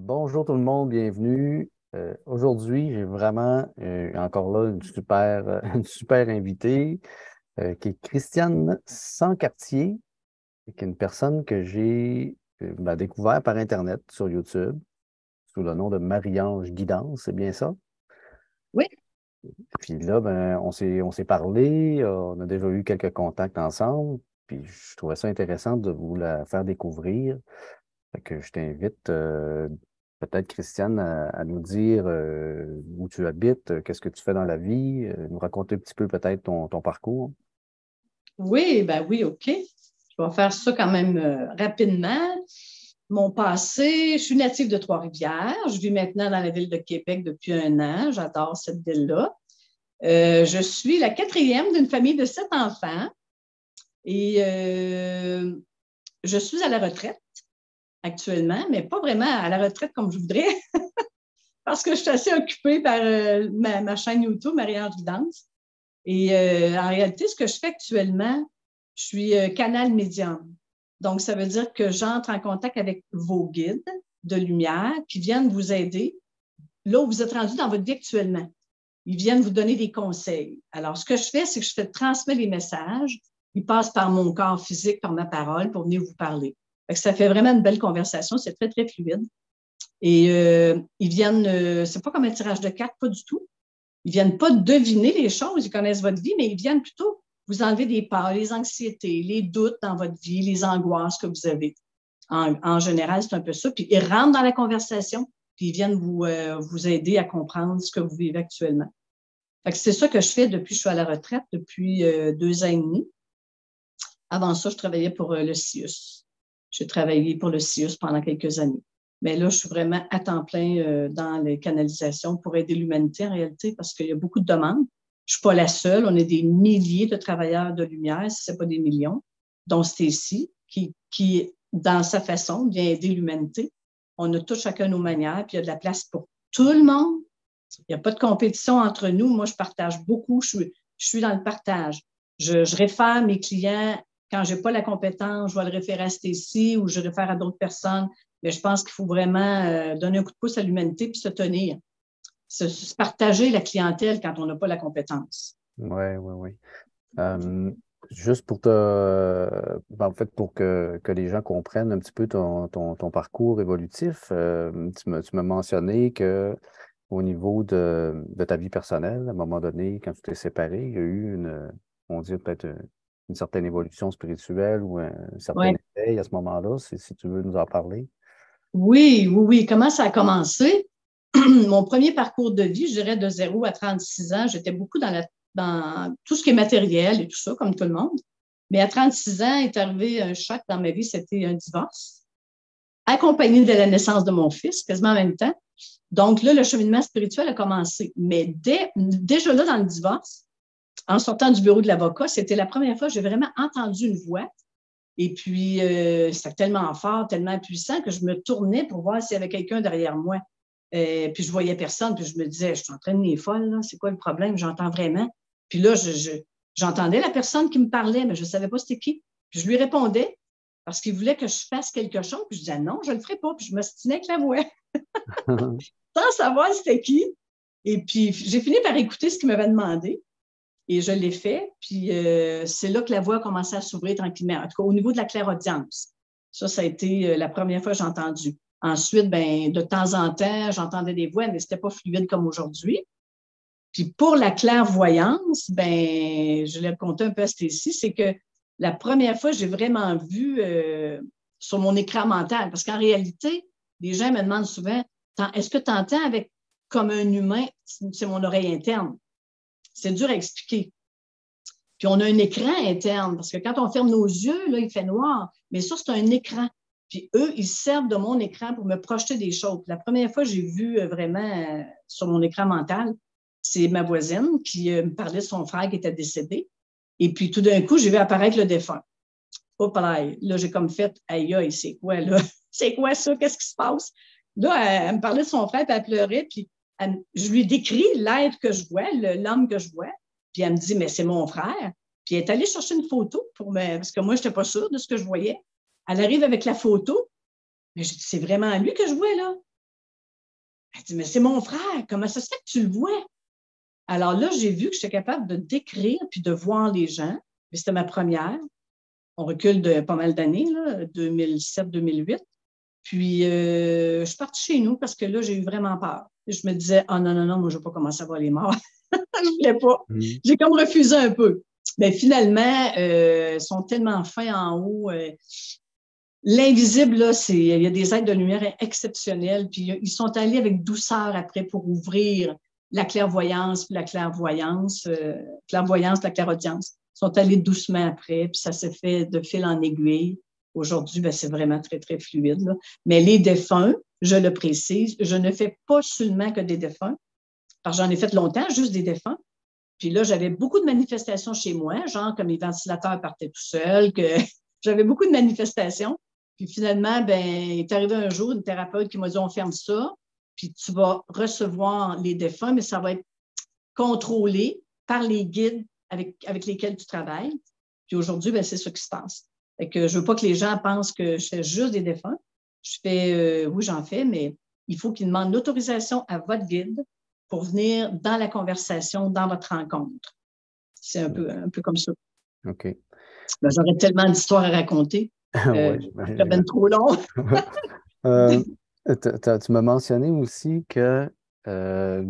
Bonjour tout le monde, bienvenue. Aujourd'hui, j'ai vraiment encore là une super, une super invitée qui est Christiane Sancartier, qui est une personne que j'ai découvert par Internet sur YouTube sous le nom de Marie-Ange Guidance, c'est bien ça? Oui, Puis là, on s'est parlé, on a déjà eu quelques contacts ensemble, puis je trouvais ça intéressant de vous la faire découvrir. Fait que je t'invite, peut-être, Christiane, à nous dire où tu habites, qu'est-ce que tu fais dans la vie, nous raconter un petit peu peut-être ton parcours. oui, ben oui, OK. Je vais faire ça quand même rapidement. Mon passé, je suis native de Trois-Rivières. Je vis maintenant dans la ville de Québec depuis 1 an. J'adore cette ville-là. Je suis la quatrième d'une famille de 7 enfants et je suis à la retraite actuellement, mais pas vraiment à la retraite comme je voudrais parce que je suis assez occupée par ma chaîne YouTube, Marie-Ange Danse. Et en réalité, ce que je fais actuellement, je suis canal médium. Donc, ça veut dire que j'entre en contact avec vos guides de lumière qui viennent vous aider là où vous êtes rendu dans votre vie actuellement. Ils viennent vous donner des conseils. Alors, ce que je fais, c'est que je fais transmettre les messages. Ils passent par mon corps physique, par ma parole pour venir vous parler. Ça fait vraiment une belle conversation. C'est très, très fluide. Et ils viennent, c'est pas comme un tirage de cartes, pas du tout. Ils viennent pas deviner les choses, ils connaissent votre vie, mais ils viennent plutôt vous enlever des peurs, les anxiétés, les doutes dans votre vie, les angoisses que vous avez. En général, c'est un peu ça. Puis ils rentrent dans la conversation, puis ils viennent vous aider à comprendre ce que vous vivez actuellement. Fait que c'est ça que je fais depuis que je suis à la retraite, depuis 2 ans et demi. Avant ça, je travaillais pour le CIUS. J'ai travaillé pour le CIUS pendant quelques années. Mais là, je suis vraiment à temps plein dans les canalisations pour aider l'humanité en réalité parce qu'il y a beaucoup de demandes. Je ne suis pas la seule. On est des milliers de travailleurs de lumière, si ce n'est pas des millions, dont Stacy, qui, dans sa façon, vient aider l'humanité. On a tous chacun nos manières, puis il y a de la place pour tout le monde. Il n'y a pas de compétition entre nous. Moi, je partage beaucoup. Je suis dans le partage. Je réfère mes clients quand je n'ai pas la compétence, je vais le référer à Stacy ou je réfère à d'autres personnes. Mais je pense qu'il faut vraiment donner un coup de pouce à l'humanité puis se tenir. Se partager la clientèle quand on n'a pas la compétence. Oui, oui, oui. Euh, Juste en fait, pour que les gens comprennent un petit peu ton parcours évolutif, tu m'as mentionné que au niveau de ta vie personnelle, à un moment donné, quand tu t'es séparé, il y a eu on dit peut-être une certaine évolution spirituelle ou un certain Ouais. éveil à ce moment-là, si tu veux nous en parler. Oui, oui, oui. Comment ça a commencé? Mon premier parcours de vie, je dirais de 0 à 36 ans, j'étais beaucoup dans tout ce qui est matériel et tout ça, comme tout le monde. Mais à 36 ans est arrivé un choc dans ma vie, c'était un divorce, accompagné de la naissance de mon fils, quasiment en même temps. Donc là, le cheminement spirituel a commencé. Mais déjà là, dans le divorce, en sortant du bureau de l'avocat, c'était la première fois que j'ai vraiment entendu une voix. Et puis, c'était tellement fort, tellement puissant que je me tournais pour voir s'il y avait quelqu'un derrière moi. Puis je voyais personne, puis je me disais, je suis en train de devenir folle, là. C'est quoi le problème? J'entends vraiment. Puis là, j'entendais la personne qui me parlait, mais je ne savais pas c'était qui. Puis je lui répondais parce qu'il voulait que je fasse quelque chose. Puis je disais, non, je ne le ferai pas. Puis je m'ostinais avec la voix, sans savoir c'était qui. Et puis, j'ai fini par écouter ce qu'il m'avait demandé. Et je l'ai fait. Puis c'est là que la voix a commencé à s'ouvrir tranquillement. En tout cas, au niveau de la clairaudience. Ça a été la première fois que j'ai entendu. Ensuite, ben, de temps en temps, j'entendais des voix, mais ce n'était pas fluide comme aujourd'hui. Puis pour la clairvoyance, ben, je l'ai raconté un peu à Stécie, c'est que la première fois, j'ai vraiment vu sur mon écran mental, parce qu'en réalité, les gens me demandent souvent, est-ce que tu entends avec comme un humain? C'est mon oreille interne. C'est dur à expliquer. Puis on a un écran interne, parce que quand on ferme nos yeux, là, il fait noir. Mais ça, c'est un écran. Puis eux, ils servent de mon écran pour me projeter des choses. Puis la première fois que j'ai vu vraiment sur mon écran mental, c'est ma voisine qui me parlait de son frère qui était décédé. Et puis tout d'un coup, j'ai vu apparaître le défunt. Hop là, j'ai comme fait, aïe, aïe, c'est quoi là? C'est quoi ça? Qu'est-ce qui se passe? Là, elle me parlait de son frère, puis elle pleurait, puis je lui décris l'être que je vois, l'homme que je vois. Puis elle me dit, mais c'est mon frère. Puis elle est allée chercher une photo parce que moi, je n'étais pas sûre de ce que je voyais. Elle arrive avec la photo. Mais je dis, c'est vraiment lui que je vois là. Elle dit, mais c'est mon frère, comment ça se fait que tu le vois? Alors là, j'ai vu que j'étais capable de décrire puis de voir les gens. Puis c'était ma première. On recule de pas mal d'années, 2007-2008. Puis, je suis partie chez nous parce que là, j'ai eu vraiment peur. Je me disais, ah non, non, non, moi, je ne vais pas commencer à voir les morts. Je ne voulais pas. Mhm. J'ai comme refusé un peu. Mais finalement, ils sont tellement fins en haut. L'invisible, là, il y a des êtres de lumière exceptionnels. Puis, ils sont allés avec douceur après pour ouvrir la clairvoyance, puis la clairvoyance, la clairaudience. Ils sont allés doucement après, puis ça s'est fait de fil en aiguille. Aujourd'hui, ben, c'est vraiment très, très fluide, là. Mais les défunts, je le précise, je ne fais pas seulement que des défunts, parce que j'en ai fait longtemps, juste des défunts. Puis là, j'avais beaucoup de manifestations chez moi, genre comme les ventilateurs partaient tout seuls, que j'avais beaucoup de manifestations. Puis finalement, ben, il est arrivé un jour une thérapeute qui m'a dit, on ferme ça, puis tu vas recevoir les défunts, mais ça va être contrôlé par les guides avec lesquels tu travailles. Puis aujourd'hui, ben, c'est ça qui se passe. Fait que je ne veux pas que les gens pensent que je fais juste des défunts. Je fais, oui, j'en fais, mais il faut qu'ils demandent l'autorisation à votre guide pour venir dans la conversation, dans votre rencontre. C'est un peu comme ça. OK. Ben, j'aurais tellement d'histoires à raconter. Oui, Ça serait bien trop long. Euh, tu m'as mentionné aussi que euh,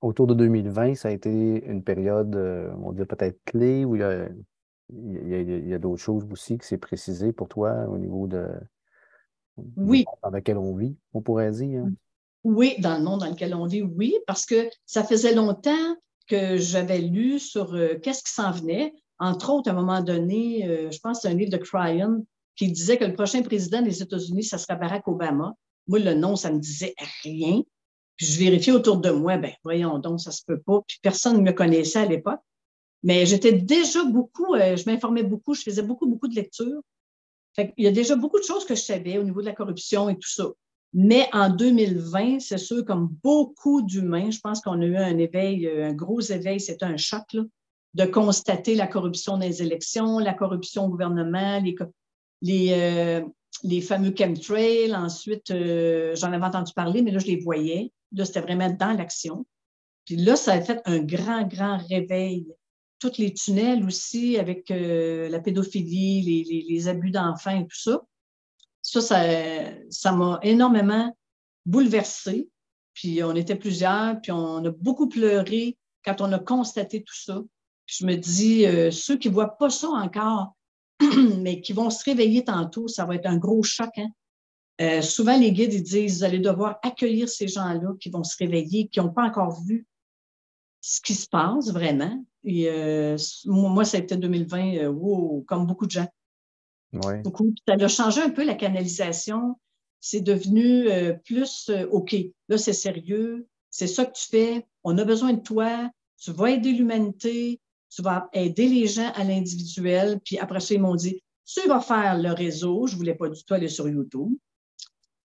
autour de 2020, ça a été une période, on dirait peut-être clé, où il y a d'autres choses aussi qui s'est précisé pour toi au niveau du Oui, monde dans lequel on vit, on pourrait dire. oui, dans le monde dans lequel on vit, oui, parce que ça faisait longtemps que j'avais lu sur qu'est-ce qui s'en venait. Entre autres, à un moment donné, je pense que c'est un livre de Cryan qui disait que le prochain président des États-Unis, ça serait Barack Obama. Moi, le nom, ça me disait rien. Puis je vérifiais autour de moi, ben voyons donc, ça se peut pas. Puis personne ne me connaissait à l'époque. Mais j'étais déjà beaucoup, je m'informais beaucoup, je faisais beaucoup, beaucoup de lectures. Fait qu'il y a déjà beaucoup de choses que je savais au niveau de la corruption et tout ça. Mais en 2020, c'est sûr, comme beaucoup d'humains, je pense qu'on a eu un éveil, un gros éveil, c'était un choc, là, de constater la corruption des élections, la corruption au gouvernement, les, euh, les fameux chemtrails. Ensuite, j'en avais entendu parler, mais là, je les voyais. Là, c'était vraiment dans l'action. Puis là, ça a fait un grand, grand réveil. Tous les tunnels aussi avec la pédophilie, les abus d'enfants et tout ça. Ça m'a énormément bouleversée. Puis on était plusieurs, puis on a beaucoup pleuré quand on a constaté tout ça. Puis je me dis, ceux qui ne voient pas ça encore, mais qui vont se réveiller tantôt, ça va être un gros choc, hein? Souvent, les guides, ils disent, vous allez devoir accueillir ces gens-là qui vont se réveiller, qui n'ont pas encore vu ce qui se passe vraiment. Et moi, ça a été 2020, wow, comme beaucoup de gens. Oui. Beaucoup. Puis ça a changé un peu la canalisation. C'est devenu plus OK, là, c'est sérieux, c'est ça que tu fais, on a besoin de toi, tu vas aider l'humanité, tu vas aider les gens à l'individuel. Puis après ça, ils m'ont dit, tu vas faire le réseau. Je ne voulais pas du tout aller sur YouTube.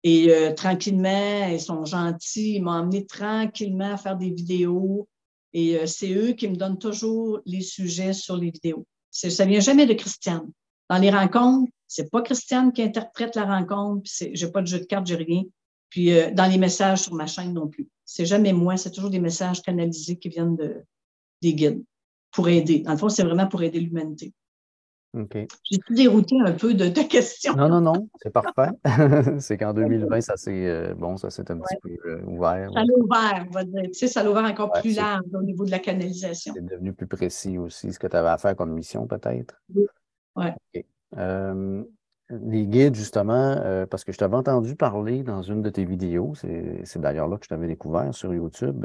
Et tranquillement, ils sont gentils, ils m'ont emmené tranquillement à faire des vidéos. Et c'est eux qui me donnent toujours les sujets sur les vidéos. Ça ne vient jamais de Christiane. Dans les rencontres, c'est pas Christiane qui interprète la rencontre, puis j'ai pas de jeu de cartes, j'ai rien. Puis dans les messages sur ma chaîne non plus. C'est jamais moi, c'est toujours des messages canalisés qui viennent des guides pour aider. Dans le fond, c'est vraiment pour aider l'humanité. OK. J'ai tout dérouté un peu de ta question. Non, non, non, c'est parfait. C'est qu'en 2020, ça s'est bon, ça s'est un petit Ouais. peu ouvert. Ça l'a ouvert, on va dire. Tu sais, ça l'a ouvert encore Ouais, plus large au niveau de la canalisation. c'est devenu plus précis aussi, ce que tu avais à faire comme mission, peut-être. Oui. Ouais. OK. Euh, les guides, justement, parce que je t'avais entendu parler dans une de tes vidéos, c'est d'ailleurs là que je t'avais découvert sur YouTube,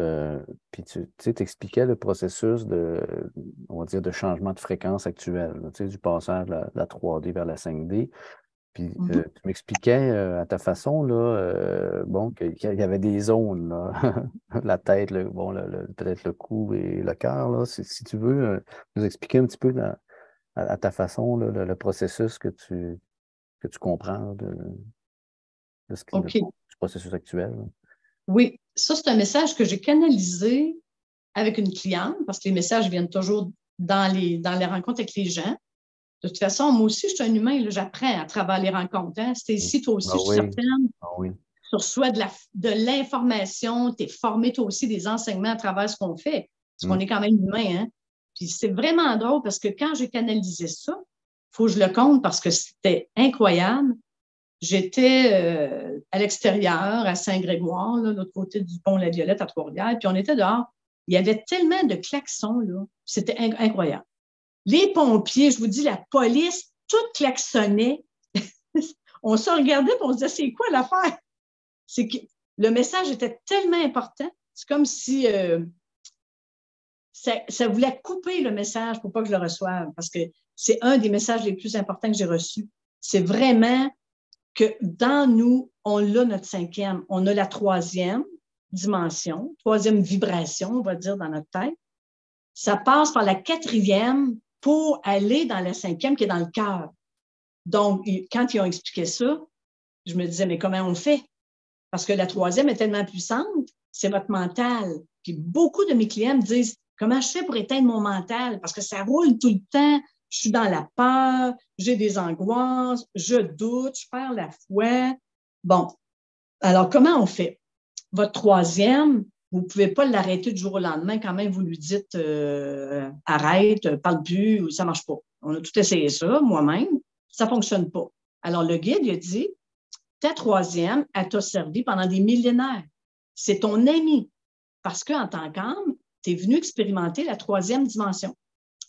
puis tu sais, t'expliquais le processus on va dire, de changement de fréquence actuel, là, tu sais, du passage de la 3D vers la 5D. Puis Mhm. tu m'expliquais à ta façon, là, bon, qu'il y avait des zones, là. La tête, bon, peut-être le cou et le cœur, là. Si tu veux nous expliquer un petit peu à ta façon, là, le processus que tu comprends OK. du processus actuel. Là. Oui, ça, c'est un message que j'ai canalisé avec une cliente parce que les messages viennent toujours dans les rencontres avec les gens. De toute façon, moi aussi, je suis un humain, là, j'apprends à travers les rencontres. Hein. C'était Mm. ici, toi Ah aussi, je suis oui, certaine. ah oui. tu reçois de l'information, tu es formé toi aussi des enseignements à travers ce qu'on fait, parce qu'on est quand même humain, hein? Puis c'est vraiment drôle parce que quand j'ai canalisé ça, il faut que je le compte parce que c'était incroyable. J'étais à l'extérieur, à Saint-Grégoire, là, de l'autre côté du pont La Violette à Trois-Rivières, puis on était dehors. Il y avait tellement de klaxons, là. C'était incroyable. Les pompiers, je vous dis, la police, tout klaxonnait. On se regardait et on se disait, c'est quoi l'affaire? C'est que le message était tellement important. C'est comme si ça voulait couper le message pour pas que je le reçoive, parce que c'est un des messages les plus importants que j'ai reçus. C'est vraiment que dans nous, on a notre cinquième, on a la troisième dimension, troisième vibration, on va dire, dans notre tête. Ça passe par la quatrième pour aller dans la cinquième qui est dans le cœur. Donc, quand ils ont expliqué ça, je me disais, mais comment on fait? Parce que la troisième est tellement puissante, c'est votre mental. Puis beaucoup de mes clients me disent, comment je fais pour éteindre mon mental? Parce que ça roule tout le temps. Je suis dans la peur, j'ai des angoisses, je doute, je perds la foi. Bon, alors comment on fait? Votre troisième, vous ne pouvez pas l'arrêter du jour au lendemain quand même, vous lui dites arrête, parle plus, ou ça ne marche pas. On a tout essayé ça, moi-même, ça ne fonctionne pas. Alors le guide, il a dit, ta troisième, elle t'a servi pendant des millénaires. C'est ton ami. Parce qu'en tant qu'âme, tu es venu expérimenter la troisième dimension.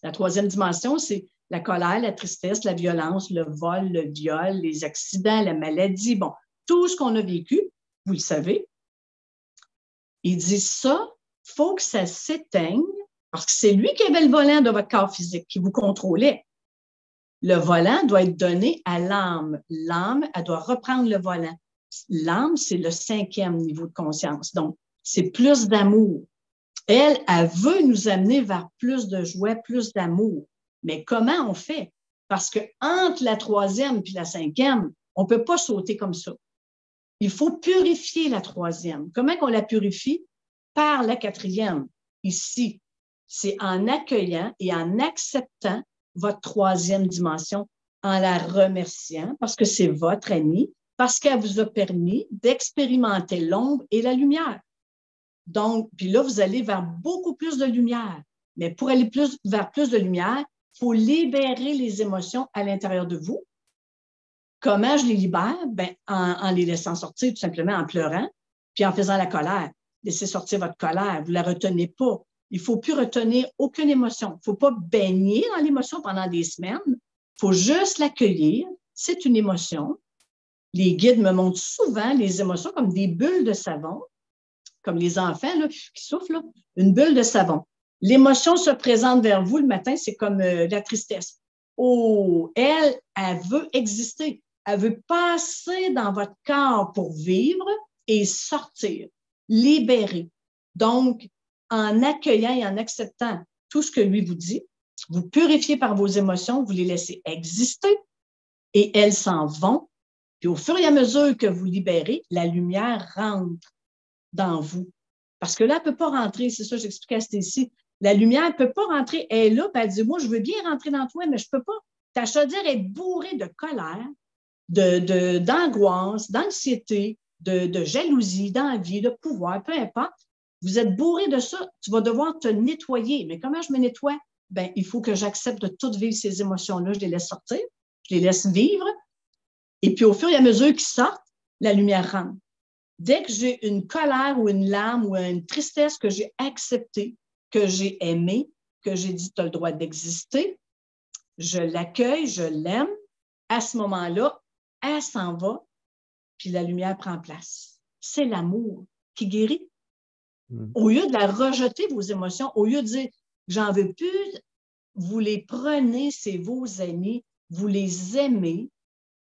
La troisième dimension, c'est la colère, la tristesse, la violence, le vol, le viol, les accidents, la maladie. Bon, tout ce qu'on a vécu, vous le savez. Il dit ça, il faut que ça s'éteigne parce que c'est lui qui avait le volant de votre corps physique, qui vous contrôlait. Le volant doit être donné à l'âme. L'âme, elle doit reprendre le volant. L'âme, c'est le cinquième niveau de conscience. Donc, c'est plus d'amour. Elle veut nous amener vers plus de joie, plus d'amour. Mais comment on fait? Parce que entre la troisième et la cinquième, on ne peut pas sauter comme ça. Il faut purifier la troisième. Comment on la purifie? Par la quatrième. Ici, c'est en accueillant et en acceptant votre troisième dimension, en la remerciant parce que c'est votre amie, parce qu'elle vous a permis d'expérimenter l'ombre et la lumière. Donc, puis là, vous allez vers beaucoup plus de lumière. Mais pour aller vers plus de lumière, il faut libérer les émotions à l'intérieur de vous. Comment je les libère? Ben, en les laissant sortir, tout simplement en pleurant, puis en faisant la colère. Laissez sortir votre colère, vous ne la retenez pas. Il ne faut plus retenir aucune émotion. Il ne faut pas baigner dans l'émotion pendant des semaines. Il faut juste l'accueillir. C'est une émotion. Les guides me montrent souvent les émotions comme des bulles de savon, comme les enfants là, qui soufflent, là, une bulle de savon. L'émotion se présente vers vous le matin, c'est comme la tristesse. Oh, elle veut exister. Elle veut passer dans votre corps pour vivre et sortir, libérer. Donc, en accueillant et en acceptant tout ce que lui vous dit, vous purifiez par vos émotions, vous les laissez exister et elles s'en vont. Puis au fur et à mesure que vous libérez, la lumière rentre dans vous. Parce que là, elle ne peut pas rentrer, c'est ça que j'expliquais à Stécie. La lumière ne peut pas rentrer, elle est là, puis elle dit, moi, je veux bien rentrer dans toi, mais je ne peux pas. Ta chaudière est bourrée de colère, d'angoisse, d'anxiété, de jalousie, d'envie, de pouvoir, peu importe. Vous êtes bourré de ça, tu vas devoir te nettoyer. Mais comment je me nettoie? Ben, il faut que j'accepte de toutes vivre ces émotions-là. Je les laisse sortir, je les laisse vivre. Et puis, au fur et à mesure qu'ils sortent, la lumière rentre. Dès que j'ai une colère ou une larme ou une tristesse que j'ai acceptée, que j'ai aimée, que j'ai dit, tu as le droit d'exister, je l'accueille, je l'aime. À ce moment-là, elle s'en va, puis la lumière prend place. C'est l'amour qui guérit. Au lieu de la rejeter, vos émotions, au lieu de dire, j'en veux plus, vous les prenez, c'est vos amis, vous les aimez.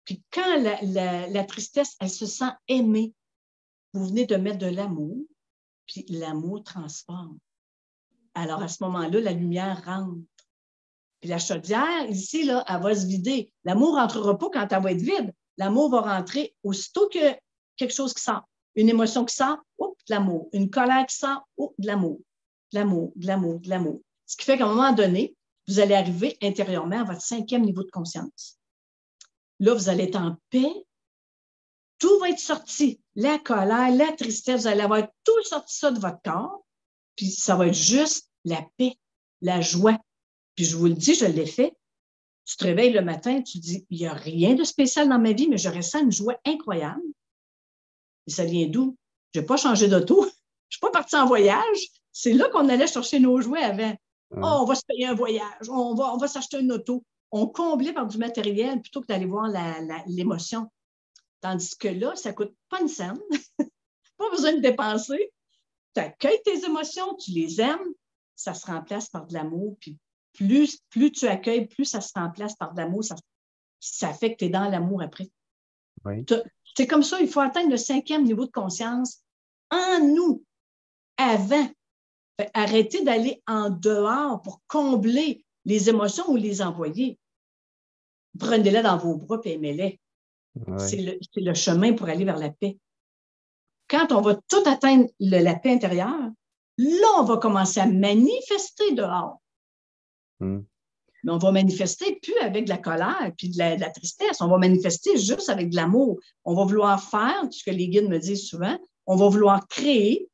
Puis quand la tristesse, elle se sent aimée, vous venez de mettre de l'amour, puis l'amour transforme. Alors, à ce moment-là, la lumière rentre. Puis la chaudière, ici, là, elle va se vider. L'amour ne rentrera pas quand elle va être vide. L'amour va rentrer aussitôt que quelque chose qui sort. Une émotion qui sort, oh, de l'amour. Une colère qui sort, oh, de l'amour. De l'amour, de l'amour, de l'amour. Ce qui fait qu'à un moment donné, vous allez arriver intérieurement à votre cinquième niveau de conscience. Là, vous allez être en paix. tout va être sorti. La colère, la tristesse, vous allez avoir tout sorti ça de votre corps, puis ça va être juste la paix, la joie. Puis je vous le dis, je l'ai fait. Tu te réveilles le matin, tu te dis, il n'y a rien de spécial dans ma vie, mais je ressens une joie incroyable. Et ça vient d'où? Je n'ai pas changé d'auto. Je ne suis pas partie en voyage. C'est là qu'on allait chercher nos jouets avant. Oh, on va se payer un voyage. On va s'acheter une auto. On comblait par du matériel plutôt que d'aller voir l'émotion. Tandis que là, ça ne coûte pas une scène. Pas besoin de dépenser. Tu accueilles tes émotions, tu les aimes, ça se remplace par de l'amour. Puis plus tu accueilles, plus ça se remplace par de l'amour. Ça fait que tu es dans l'amour après. Oui. C'est comme ça, il faut atteindre le 5e niveau de conscience en nous, avant. Arrêtez d'aller en dehors pour combler les émotions ou les envoyer. Prenez-les dans vos bras et aimez-les. Oui. C'est le chemin pour aller vers la paix. Quand on va tout atteindre la paix intérieure, là, on va commencer à manifester dehors. Mais on va manifester plus avec de la colère puis de la tristesse. On va manifester juste avec de l'amour. On va vouloir faire, ce que les guides me disent souvent, on va vouloir créer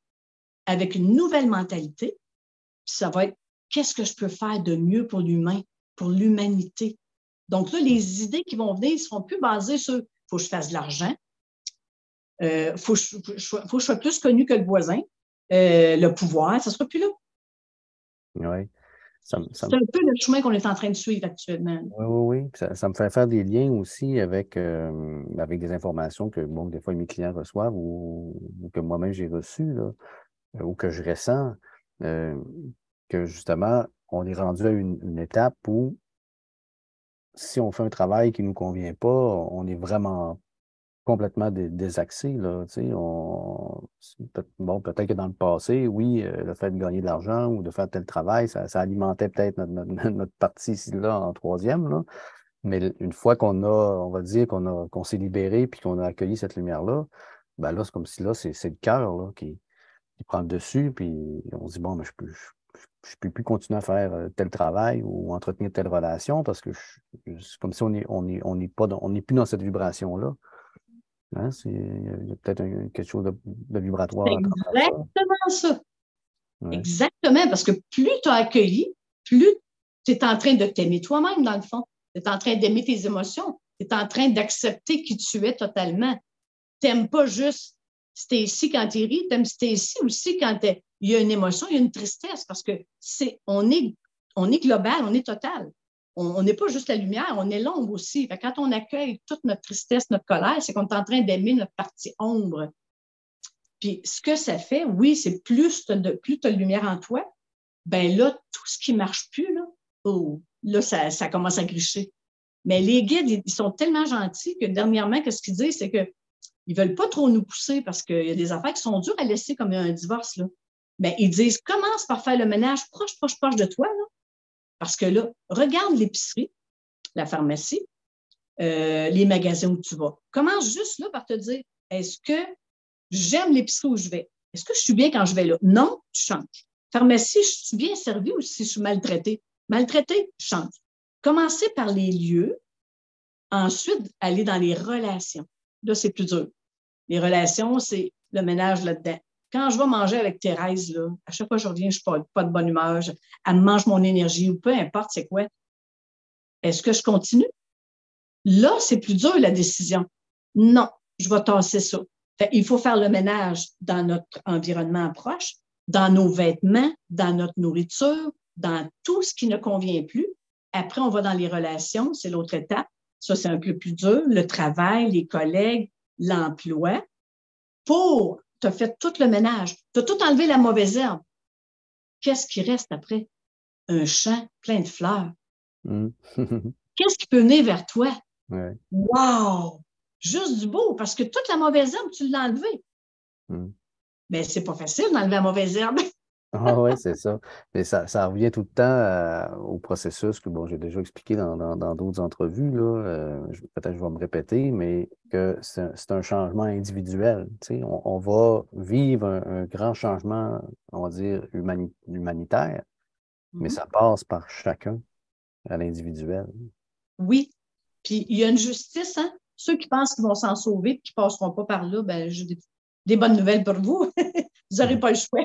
avec une nouvelle mentalité. Puis ça va être, qu'est-ce que je peux faire de mieux pour l'humain, pour l'humanité? Donc là, les idées qui vont venir ne seront plus basées sur, il faut que je fasse de l'argent, faut que je sois plus connu que le voisin, le pouvoir, ça ne sera plus là. Oui. C'est un peu le chemin qu'on est en train de suivre actuellement. Oui, oui, oui. Ça me fait faire des liens aussi avec des informations que, bon, des fois, mes clients reçoivent ou que moi-même j'ai reçues, là, ou que je ressens, que justement, on est rendu à une étape où si on fait un travail qui ne nous convient pas, on est vraiment complètement désaxé, là, tu sais, bon, peut-être que dans le passé, oui, le fait de gagner de l'argent ou de faire tel travail, ça alimentait peut-être notre partie ici, là, en troisième, là. Mais une fois on va dire qu'on s'est libéré puis qu'on a accueilli cette lumière-là, ben là, c'est comme si là, c'est le cœur, là, qui prend le dessus, puis on se dit, bon, mais je peux plus continuer à faire tel travail ou entretenir telle relation parce que c'est comme si on n'est plus dans cette vibration-là. Hein, il y a peut-être quelque chose de C'est vibratoire à travers ça. exactement ça. Ouais. Exactement, parce que plus tu as accueilli, plus tu es en train de t'aimer toi-même, dans le fond. Tu es en train d'aimer tes émotions. Tu es en train d'accepter qui tu es totalement. Tu n'aimes pas juste Stacy quand tu ris, tu aimes Stacy aussi quand il y a une émotion, il y a une tristesse, parce que on est global, on est total. On n'est pas juste la lumière, on est l'ombre aussi. Fait que quand on accueille toute notre tristesse, notre colère, c'est qu'on est en train d'aimer notre partie ombre. Puis ce que ça fait, oui, c'est plus tu as de lumière en toi, ben là, tout ce qui ne marche plus, là, oh, là, ça commence à gricher. Mais les guides, ils sont tellement gentils que dernièrement, qu'est-ce qu'ils disent, c'est qu'ils ne veulent pas trop nous pousser parce qu'il y a des affaires qui sont dures à laisser comme un divorce. Là. Mais ils disent, commence par faire le ménage proche de toi. Là. Parce que là, regarde l'épicerie, la pharmacie, les magasins où tu vas. Commence juste là par te dire, est-ce que j'aime l'épicerie où je vais? Est-ce que je suis bien quand je vais là? Non, tu changes. Pharmacie, je suis bien servie ou si je suis maltraitée? Maltraitée, change. Commencez par les lieux, ensuite aller dans les relations. Là, c'est plus dur. Les relations, c'est le ménage là-dedans. Quand je vais manger avec Thérèse, là, à chaque fois que je reviens, je ne suis pas de bonne humeur, elle me mange mon énergie ou peu importe c'est quoi. Est-ce que je continue? Là, c'est plus dur la décision. Non, je vais tasser ça. Il faut faire le ménage dans notre environnement proche, dans nos vêtements, dans notre nourriture, dans tout ce qui ne convient plus. Après, on va dans les relations, c'est l'autre étape. Ça, c'est un peu plus dur. Le travail, les collègues, l'emploi. Tu as fait tout le ménage. Tu as tout enlevé la mauvaise herbe. Qu'est-ce qui reste après? Un champ plein de fleurs. Qu'est-ce qui peut venir vers toi? Ouais. Wow! Juste du beau, parce que toute la mauvaise herbe, tu l'as enlevée. Mais c'est pas facile d'enlever la mauvaise herbe. Ah oui, c'est ça. Mais ça revient tout le temps au processus que bon, j'ai déjà expliqué dans d'autres entrevues, là. Peut-être que je vais me répéter, mais que c'est un changement individuel. Tu sais, on va vivre un grand changement, on va dire, humanitaire, mais ça passe par chacun à l'individuel. Oui. Puis il y a une justice, hein? Ceux qui pensent qu'ils vont s'en sauver et qui ne passeront pas par là, ben, j'ai des bonnes nouvelles pour vous. Vous n'aurez pas le choix.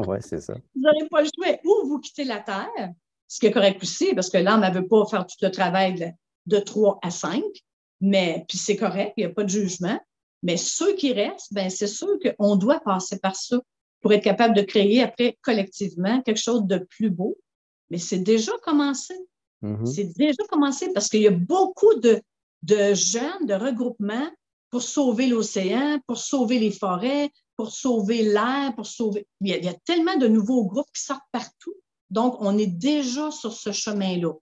Oui, c'est ça. Vous n'aurez pas le choix. Ou vous quittez la Terre, ce qui est correct aussi, parce que l'âme ne veut pas faire tout le travail de 3 à 5, mais puis c'est correct, il n'y a pas de jugement. Mais ceux qui restent, ben, c'est sûr qu'on doit passer par ça pour être capable de créer après collectivement quelque chose de plus beau. Mais c'est déjà commencé. C'est déjà commencé parce qu'il y a beaucoup de jeunes, de regroupements pour sauver l'océan, pour sauver les forêts, pour sauver l'air, pour sauver... Il y a tellement de nouveaux groupes qui sortent partout. Donc, on est déjà sur ce chemin-là.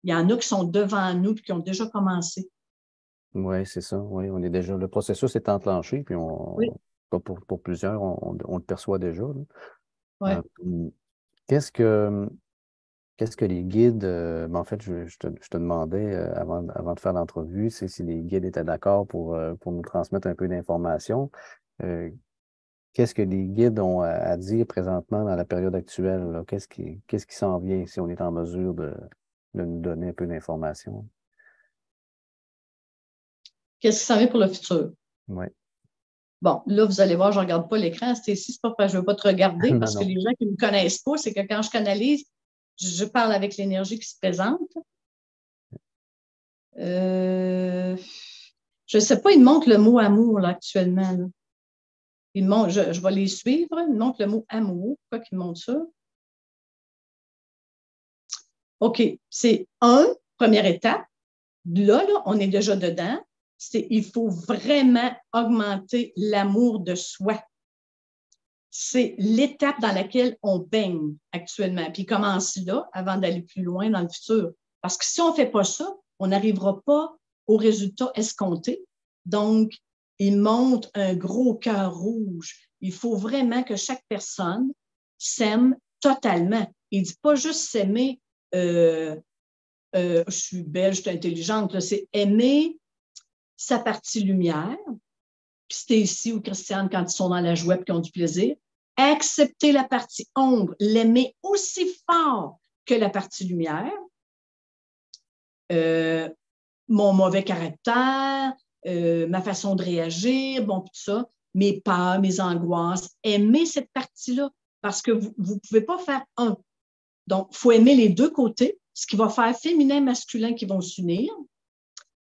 Il y en a qui sont devant nous et qui ont déjà commencé. Oui, c'est ça. Oui, on est déjà... Le processus est enclenché, puis Oui, pour plusieurs, on le perçoit déjà, là. oui. Qu'est-ce que... Qu'est-ce que les guides, ben, en fait, je te demandais avant de faire l'entrevue, si les guides étaient d'accord pour nous transmettre un peu d'informations. Euh, Qu'est-ce que les guides ont à dire présentement dans la période actuelle, là? Qu'est-ce qui s'en vient si on est en mesure de nous donner un peu d'informations? Qu'est-ce qui s'en vient pour le futur? Oui. Bon, là, vous allez voir, je ne regarde pas l'écran. C'est ici, c'est pas parce que je ne veux pas te regarder, Non, parce que non. les gens qui ne me connaissent pas, c'est que quand je canalise, je parle avec l'énergie qui se présente. Je ne sais pas, il me montre le mot amour là, actuellement. Là. Je vais les suivre. Il me montre le mot amour. Pourquoi il me montre ça? OK, c'est première étape. Là, on est déjà dedans. Il faut vraiment augmenter l'amour de soi. C'est l'étape dans laquelle on baigne actuellement. Puis il commence là avant d'aller plus loin dans le futur. Parce que si on ne fait pas ça, on n'arrivera pas au résultat escompté. Donc, il montre un gros cœur rouge. Il faut vraiment que chaque personne s'aime totalement. Il ne dit pas juste s'aimer, je suis belle, je suis intelligente. C'est aimer sa partie lumière. Puis c'était ici ou Christiane, quand ils sont dans la joie et qu'ils ont du plaisir, accepter la partie ombre, l'aimer aussi fort que la partie lumière. Mon mauvais caractère, ma façon de réagir, bon, tout ça, mes peurs, mes angoisses, aimer cette partie-là, parce que vous ne pouvez pas faire un. Donc, il faut aimer les deux côtés, ce qui va faire féminin et masculin qui vont s'unir.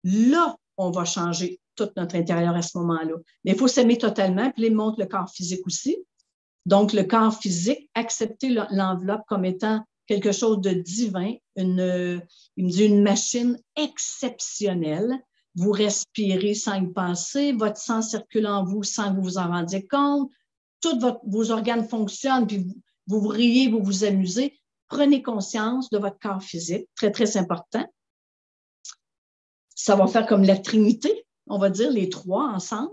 Là, on va changer tout notre intérieur à ce moment-là. Mais il faut s'aimer totalement, puis il montre le corps physique aussi. Donc, le corps physique, accepter l'enveloppe comme étant quelque chose de divin, une machine exceptionnelle. Vous respirez sans y penser, votre sang circule en vous sans que vous vous en rendiez compte, tous vos organes fonctionnent, puis vous riez, vous vous amusez. Prenez conscience de votre corps physique, très, très important. Ça va faire comme la Trinité, on va dire, les trois ensemble,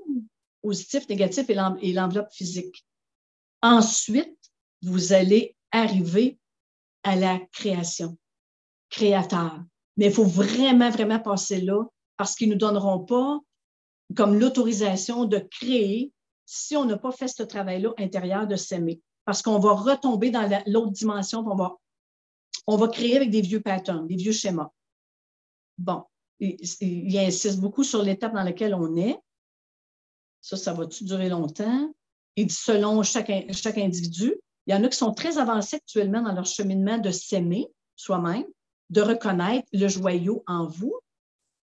positif, négatif et l'enveloppe physique. Ensuite, vous allez arriver à la création, créateur. Mais il faut vraiment, vraiment passer là parce qu'ils ne nous donneront pas comme l'autorisation de créer si on n'a pas fait ce travail-là intérieur de s'aimer. Parce qu'on va retomber dans l'autre dimension, on va créer avec des vieux patterns, des vieux schémas. Bon, il insiste beaucoup sur l'étape dans laquelle on est. Ça va-tu durer longtemps? Et selon chaque individu, il y en a qui sont très avancés actuellement dans leur cheminement de s'aimer soi-même, de reconnaître le joyau en vous,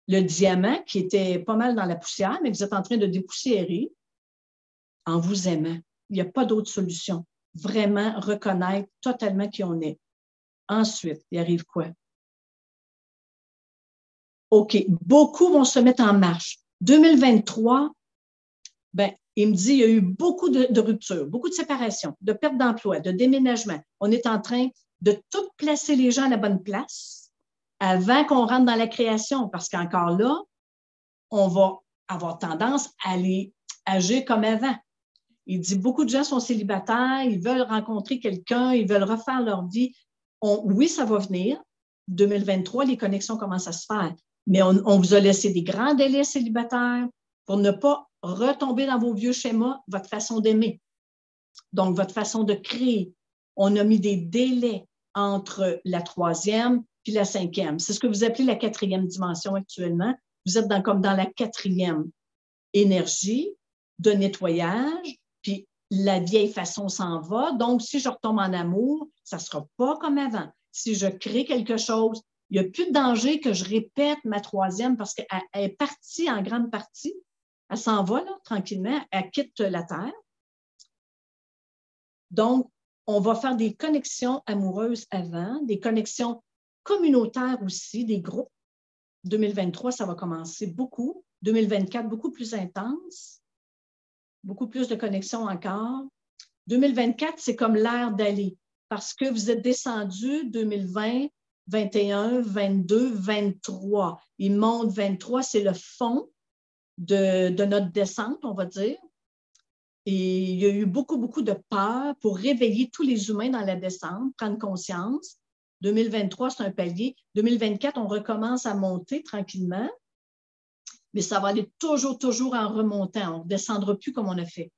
le diamant qui était pas mal dans la poussière, mais vous êtes en train de dépoussiérer en vous aimant. Il n'y a pas d'autre solution. Vraiment reconnaître totalement qui on est. Ensuite, il arrive quoi? OK, beaucoup vont se mettre en marche. 2023, ben, il me dit qu'il y a eu beaucoup de ruptures, beaucoup de séparations, de pertes d'emploi, de déménagement. On est en train de tout placer les gens à la bonne place avant qu'on rentre dans la création, parce qu'encore là, on va avoir tendance à aller agir comme avant. Il dit beaucoup de gens sont célibataires, ils veulent rencontrer quelqu'un, ils veulent refaire leur vie. Oui, ça va venir. 2023, les connexions commencent à se faire. Mais on vous a laissé des grands délais célibataires pour ne pas retomber dans vos vieux schémas, votre façon d'aimer. Donc, votre façon de créer. On a mis des délais entre la 3e puis la 5e. C'est ce que vous appelez la 4e dimension actuellement. vous êtes comme dans la 4e énergie de nettoyage, puis la vieille façon s'en va. Donc, si je retombe en amour, ça ne sera pas comme avant. Si je crée quelque chose, il n'y a plus de danger que je répète ma 3e parce qu'elle est partie en grande partie. Elle s'en va là, tranquillement. Elle quitte la Terre. Donc, on va faire des connexions amoureuses avant, des connexions communautaires aussi, des groupes. 2023, ça va commencer beaucoup. 2024, beaucoup plus intense. Beaucoup plus de connexions encore. 2024, c'est comme l'ère d'aller parce que vous êtes descendu 2020, 21, 22, 23. Il monte 23, c'est le fond de notre descente, on va dire. Et il y a eu beaucoup, beaucoup de peur pour réveiller tous les humains dans la descente, prendre conscience. 2023, c'est un palier. 2024, on recommence à monter tranquillement, mais ça va aller toujours, toujours en remontant. On ne descendra plus comme on a fait.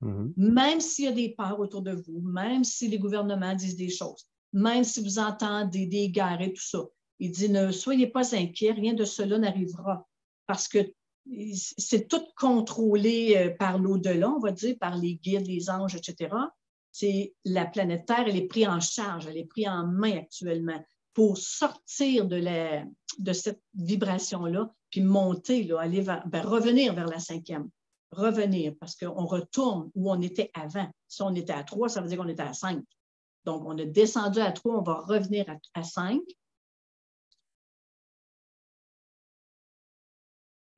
Même s'il y a des peurs autour de vous, même si les gouvernements disent des choses, même si vous entendez des guerres et tout ça, il dit ne soyez pas inquiets, rien de cela n'arrivera parce que c'est tout contrôlé par l'au-delà, on va dire, par les guides, les anges, etc. C'est la planète Terre, elle est prise en charge, elle est prise en main actuellement pour sortir de cette vibration-là, puis monter, là, aller revenir vers la 5e. Revenir parce qu'on retourne où on était avant. Si on était à 3, ça veut dire qu'on était à 5. Donc, on a descendu à 3, on va revenir à 5.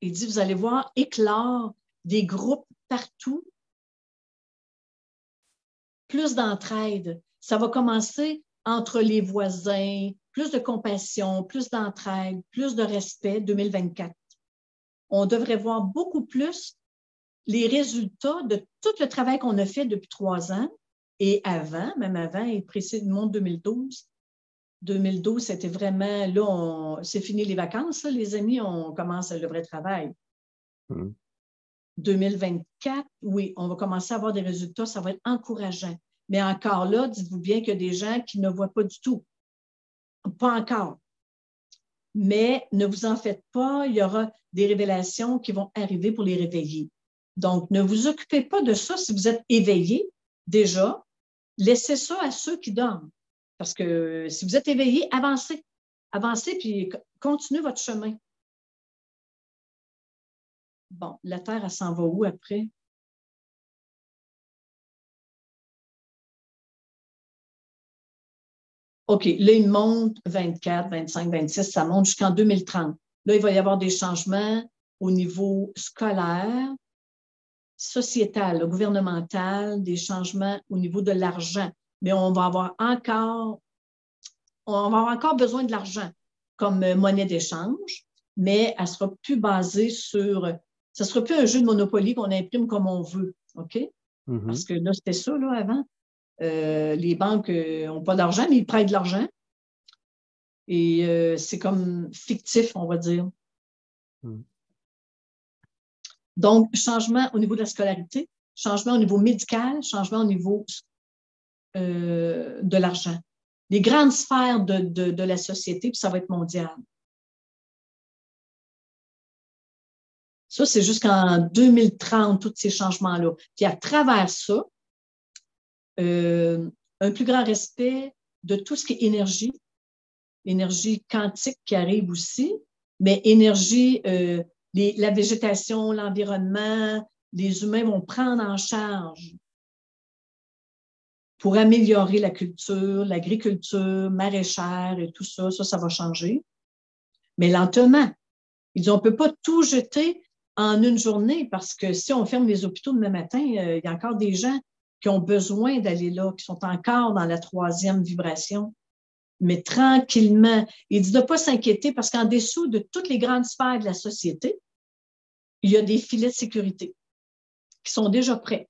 Il dit, vous allez voir éclore des groupes partout, plus d'entraide. Ça va commencer entre les voisins, plus de compassion, plus d'entraide, plus de respect, 2024. On devrait voir beaucoup plus les résultats de tout le travail qu'on a fait depuis 3 ans et avant, même avant, et précisément 2012. 2012, c'était vraiment, là, c'est fini les vacances, là, les amis, on commence le vrai travail. 2024, oui, on va commencer à avoir des résultats, ça va être encourageant. Mais encore là, dites-vous bien qu'il y a des gens qui ne voient pas du tout. Pas encore. Mais ne vous en faites pas, il y aura des révélations qui vont arriver pour les réveiller. Donc, ne vous occupez pas de ça si vous êtes éveillé déjà. Laissez ça à ceux qui dorment. Parce que si vous êtes éveillé, avancez. Avancez puis continuez votre chemin. Bon, la Terre, elle s'en va où après? OK, là, il monte 24, 25, 26, ça monte jusqu'en 2030. Là, il va y avoir des changements au niveau scolaire, sociétal, gouvernemental, des changements au niveau de l'argent. Mais on va avoir encore besoin de l'argent comme monnaie d'échange, mais elle ne sera plus basée sur... Ça ne sera plus un jeu de Monopoly qu'on imprime comme on veut, OK? Parce que là, c'était ça, là, avant. Les banques n'ont pas d'argent, mais ils prêtent de l'argent. Et c'est comme fictif, on va dire. Donc, changement au niveau de la scolarité, changement au niveau médical, changement au niveau de l'argent. Les grandes sphères de la société, puis ça va être mondial. Ça, c'est jusqu'en 2030, tous ces changements-là. Puis à travers ça, un plus grand respect de tout ce qui est énergie, énergie quantique qui arrive aussi, mais énergie, la végétation, l'environnement, les humains vont prendre en charge pour améliorer la culture, l'agriculture, maraîchère et tout ça. Ça va changer. Mais lentement. Ils disent, on ne peut pas tout jeter en une journée parce que si on ferme les hôpitaux demain matin, il y a encore des gens qui ont besoin d'aller là, qui sont encore dans la 3e vibration. Mais tranquillement, il dit de ne pas s'inquiéter parce qu'en dessous de toutes les grandes sphères de la société, il y a des filets de sécurité qui sont déjà prêts.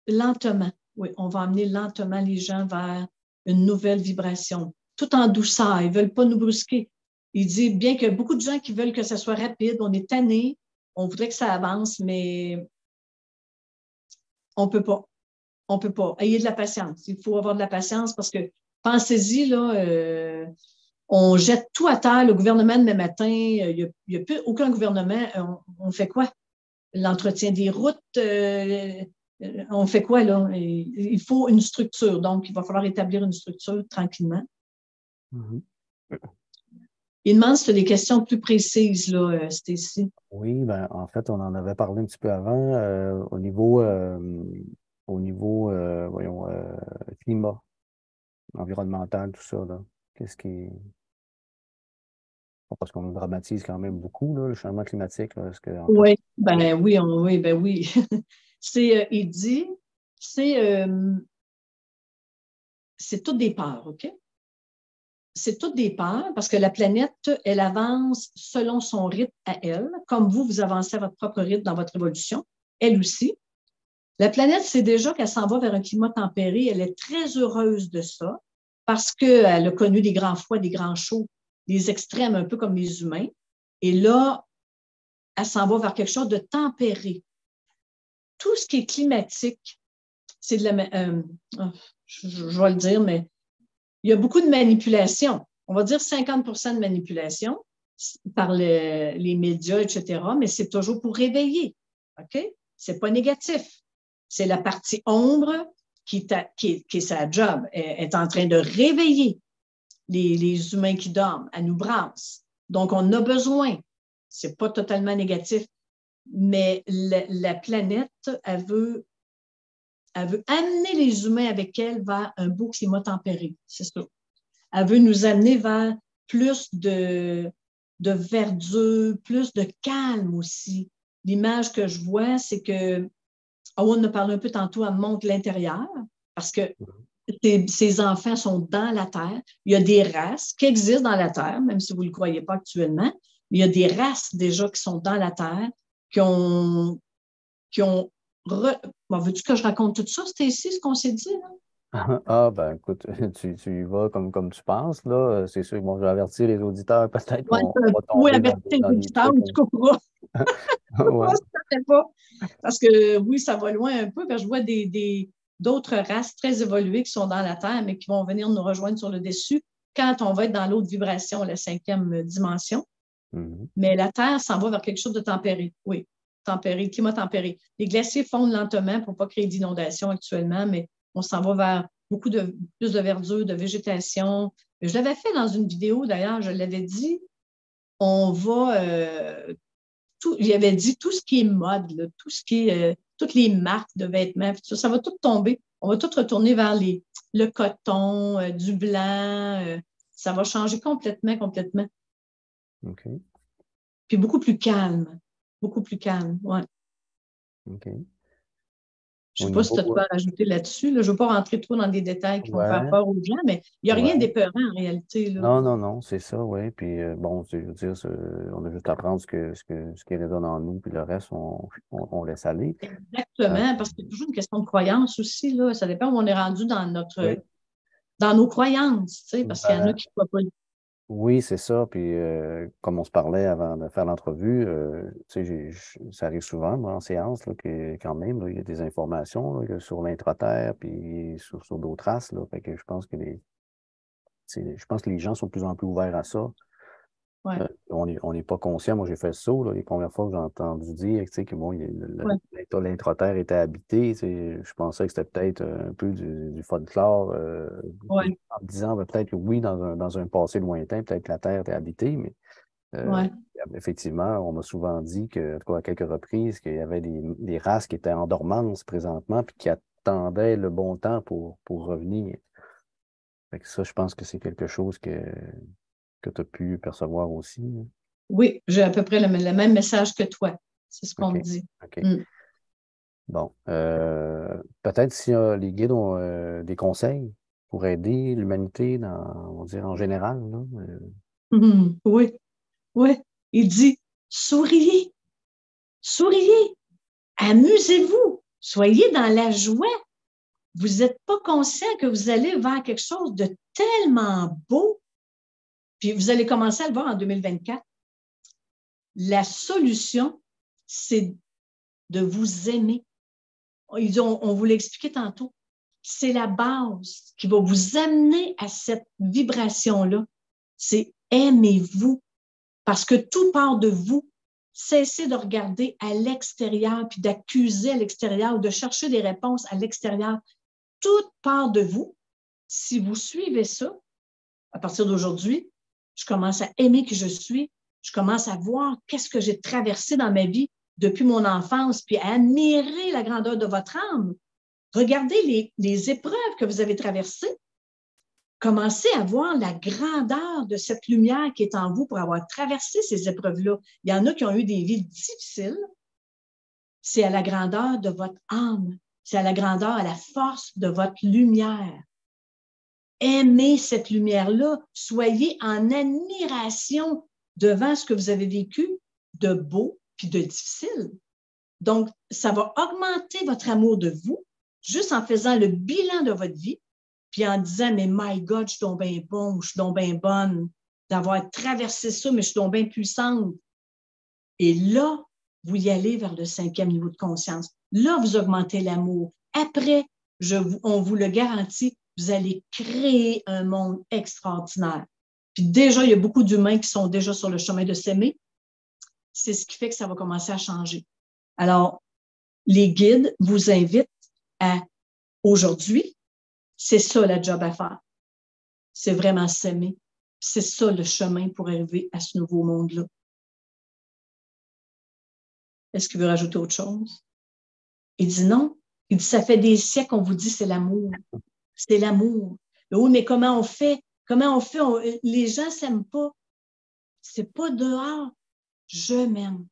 Lentement, oui, on va amener lentement les gens vers une nouvelle vibration, tout en douceur. Ils ne veulent pas nous brusquer. Il dit, bien qu'il y a beaucoup de gens qui veulent que ça soit rapide, on est tannés, on voudrait que ça avance, mais on ne peut pas. On ne peut pas. Ayez de la patience. Il faut avoir de la patience parce que pensez-y, là, On jette tout à terre. Le gouvernement, demain matin, il n'y a plus aucun gouvernement. On fait quoi? L'entretien des routes, on fait quoi là? Il faut une structure. Donc, il va falloir établir une structure tranquillement. Mhm. Il demande si tu as des questions plus précises, là, Stécie. Oui, ben, en fait, on en avait parlé un petit peu avant au niveau voyons, climat, environnemental, tout ça, là. Qu'est-ce qui. Parce qu'on le dramatise quand même beaucoup, là, le changement climatique, là. Est-ce que, en fait. Oui, ben oui, oui, ben oui. Il dit, c'est c'est toutes des peurs, OK? C'est toutes des peurs parce que la planète, elle avance selon son rythme à elle, comme vous avancez à votre propre rythme dans votre évolution, elle aussi. La planète sait déjà qu'elle s'en va vers un climat tempéré. Elle est très heureuse de ça parce qu'elle a connu des grands froids, des grands chauds, des extrêmes, un peu comme les humains. Et là, elle s'en va vers quelque chose de tempéré. Tout ce qui est climatique, c'est de je vais le dire, mais il y a beaucoup de manipulation. On va dire 50 de manipulation par les médias, etc., mais c'est toujours pour réveiller. OK? C'est pas négatif. C'est la partie ombre qui est sa job. Elle est en train de réveiller les humains qui dorment. Elle nous brasse. Donc, on a besoin. C'est pas totalement négatif, mais la planète, elle veut amener les humains avec elle vers un beau climat tempéré. C'est ça. Elle veut nous amener vers plus de verdure, plus de calme aussi. L'image que je vois, c'est que, on a parlé un peu tantôt, elle montre l'intérieur, parce que ces enfants sont dans la Terre. Il y a des races qui existent dans la Terre, même si vous ne le croyez pas actuellement. Il y a des races déjà qui sont dans la Terre, qui ont Bon, veux-tu que je raconte tout ça? C'était ici ce qu'on s'est dit, là? Ah, ben écoute, tu y vas comme tu penses, là. C'est sûr, bon, je vais avertir les auditeurs, peut-être Ouais, qu'on va oui, tomber avec tes dans des auditeurs, trucs. ou tu couperas. Ouais. Ça fait pas. Parce que oui, ça va loin un peu, parce que je vois d'autres races très évoluées qui sont dans la Terre, mais qui vont venir nous rejoindre sur le dessus quand on va être dans l'autre vibration, la cinquième dimension. Mhm. Mais la Terre s'en va vers quelque chose de tempéré. Oui, tempéré, climat tempéré. Les glaciers fondent lentement pour ne pas créer d'inondations actuellement, mais on s'en va vers plus de verdure, de végétation. Je l'avais fait dans une vidéo, d'ailleurs, je l'avais dit, on va il avait dit tout ce qui est mode, là, tout ce qui est, toutes les marques de vêtements, ça va tout tomber. On va tout retourner vers le coton, du blanc. Ça va changer complètement, complètement. OK. Puis beaucoup plus calme. Beaucoup plus calme, ouais. OK. Je Au ne sais pas si niveau. tu as de quoi à rajouter là-dessus. Là. Je ne veux pas rentrer trop dans des détails qui vont faire Ouais, peur aux gens, mais il n'y a rien ouais. d'épeurant en réalité. Là. Non, non, non, c'est ça, oui. Puis bon, je veux dire, on a juste à prendre ce qui résonne en nous, puis le reste, on laisse aller. Euh, Exactement, parce que c'est toujours une question de croyance aussi. Là. Ça dépend où on est rendu oui. dans nos croyances, tu sais, parce qu'il y en a Ben, qui ne croient pas. oui, c'est ça. Puis comme on se parlait avant de faire l'entrevue, tu sais, ça arrive souvent, moi, en séance, là, que quand même, là, il y a des informations là, sur l'intraterre, puis sur d'autres races. Là, fait que je pense que je pense que les gens sont de plus en plus ouverts à ça. Ouais, On n'est pas conscient. Moi, j'ai fait ça là, les premières fois que j'ai entendu dire tu sais, que bon, ouais, l'intraterre était habité. Tu sais, je pensais que c'était peut-être un peu du folklore ouais, en me disant ben, peut-être que oui, dans un passé lointain, peut-être que la Terre était habitée, mais euh, ouais. effectivement, on m'a souvent dit que, en tout cas, à quelques reprises, qu'il y avait des races qui étaient en dormance présentement puis qui attendaient le bon temps pour revenir. Fait que ça, je pense que c'est quelque chose que tu as pu percevoir aussi, hein. Oui, j'ai à peu près le même message que toi. C'est ce qu'on OK. me dit. OK. Mm. Bon. Peut-être si les guides ont des conseils pour aider l'humanité on va dire, en général, là. Mhm. Oui, oui. Il dit, souriez, souriez, amusez-vous, soyez dans la joie. Vous n'êtes pas conscient que vous allez vers quelque chose de tellement beau. Puis vous allez commencer à le voir en 2024. La solution, c'est de vous aimer. On vous l'a expliqué tantôt. C'est la base qui va vous amener à cette vibration-là. c'est aimez-vous, parce que tout part de vous. Cessez de regarder à l'extérieur, puis d'accuser à l'extérieur, ou de chercher des réponses à l'extérieur. Tout part de vous. Si vous suivez ça, à partir d'aujourd'hui, je commence à aimer qui je suis, je commence à voir qu'est-ce que j'ai traversé dans ma vie depuis mon enfance, puis à admirer la grandeur de votre âme. Regardez les épreuves que vous avez traversées. Commencez à voir la grandeur de cette lumière qui est en vous pour avoir traversé ces épreuves-là. Il y en a qui ont eu des vies difficiles. C'est à la grandeur de votre âme. C'est à la grandeur, à la force de votre lumière. Aimez cette lumière-là. Soyez en admiration devant ce que vous avez vécu de beau puis de difficile. Donc, ça va augmenter votre amour de vous juste en faisant le bilan de votre vie puis en disant, mais my God, je suis donc bien bon, je suis donc bien bonne d'avoir traversé ça, mais je suis donc bien puissante. Et là, vous y allez vers le 5e niveau de conscience. Là, vous augmentez l'amour. Après, on vous le garantit, vous allez créer un monde extraordinaire. Puis déjà, il y a beaucoup d'humains qui sont déjà sur le chemin de s'aimer. C'est ce qui fait que ça va commencer à changer. Alors, les guides vous invitent à, aujourd'hui, c'est ça la job à faire. C'est vraiment s'aimer. C'est ça le chemin pour arriver à ce nouveau monde-là. Est-ce qu'il veut rajouter autre chose? Il dit non. Il dit, ça fait des siècles qu'on vous dit c'est l'amour. C'est l'amour. Oui, mais comment on fait? Comment on fait? Les gens ne s'aiment pas. C'est pas dehors. Je m'aime.